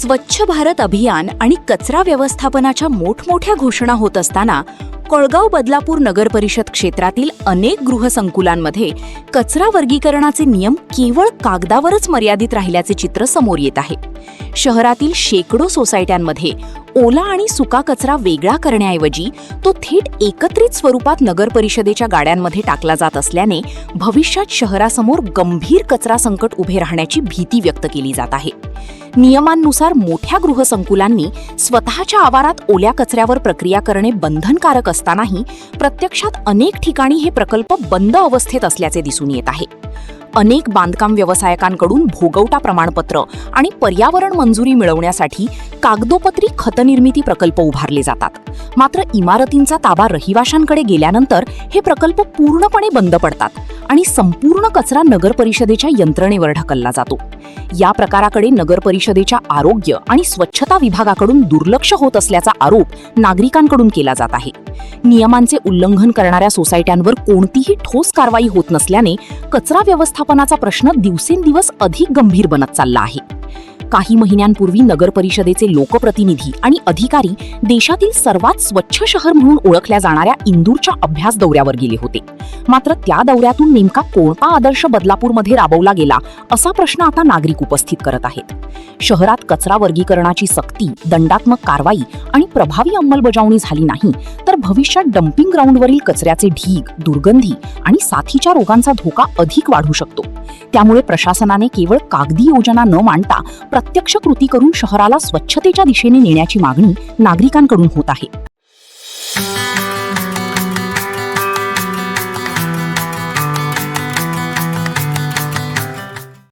स्वच्छ भारत अभियान आणि कचरा व्यवस्थापनाच्या मोठमोठ्या घोषणा होत असताना कळगाव बदलापूर नगर परिषद क्षेत्रातील अनेक गृहसंकुलांमध्ये कचरा वर्गीकरणाचे नियम केवळ कागदावरच मर्यादित राहिल्याचे चित्र समोर येत आहे. शहरातील शेकडो सोसायट्यांमध्ये ओला आणि सुका कचरा वेगळा करण्याऐवजी तो थेट एकत्रित स्वरूपात नगर परिषदेच्या गाड्यांमध्ये टाकला जात असल्याने भविष्यात शहरासमोर गंभीर कचरा संकट उभे राहण्याची भीती व्यक्त केली जात आहे. नियमांनुसार मोठ्या गृहसंकुलांनी स्वतःच्या आवारात ओल्या कचऱ्यावर प्रक्रिया करणे बंधनकारक असतानाही प्रत्यक्षात अनेक ठिकाणी हे प्रकल्प बंद अवस्थेत असल्याचे दिसून येत आहे. अनेक बांधकाम व्यावसायिकांकडून भोगवटा प्रमाणपत्र आणि पर्यावरण मंजुरी मिळवण्यासाठी कागदोपत्री खतनिर्मिती प्रकल्प उभारले जातात. मात्र इमारतींचा ताबा रहिवाशांकडे गेल्यानंतर हे प्रकल्प पूर्णपणे बंद पडतात आणि संपूर्ण कचरा नगर परिषदेच्या यंत्रणेवर ढकलला जातो. या प्रकाराकडे नगर परिषदेच्या आरोग्य आणि स्वच्छता विभागाकडून दुर्लक्ष होत असल्याचा आरोप नागरिकांकडून केला जात आहे. नियमांचे उल्लंघन करणाऱ्या सोसायट्यांवर कोणतीही ठोस कारवाई होत नसल्याने कचरा व्यवस्थापनाचा प्रश्न दिवसेंदिवस अधिक गंभीर बनत चालला आहे. काही महिन्यांपूर्वी नगर परिषदेचे लोकप्रतिनिधी आणि अधिकारी देशातील सर्वात स्वच्छ शहर म्हणून ओळखल्या जाणाऱ्या इंदूरच्या अभ्यास दौऱ्यावर गेले होते. मात्र त्या दौऱ्यातून नेमका कोणता आदर्श बदलापूरमध्ये राबवला गेला असा प्रश्न आता नागरिक उपस्थित करत आहेत. शहरात कचरा वर्गीकरणाची सक्ती, दंडात्मक कारवाई आणि प्रभावी अंमलबजावणी झाली नाही तर भविष्यात डम्पिंग ग्राउंडवरील कचऱ्याचे ढीग, दुर्गंधी आणि साथीच्या रोगांचा धोका अधिक वाढू शकतो. त्यामुळे प्रशासनाने केवळ कागदी योजना न मांडता प्रत्यक्ष कृती करून शहराला स्वच्छतेच्या दिशेने नेण्याची मागणी नागरिकांकडून होत आहे.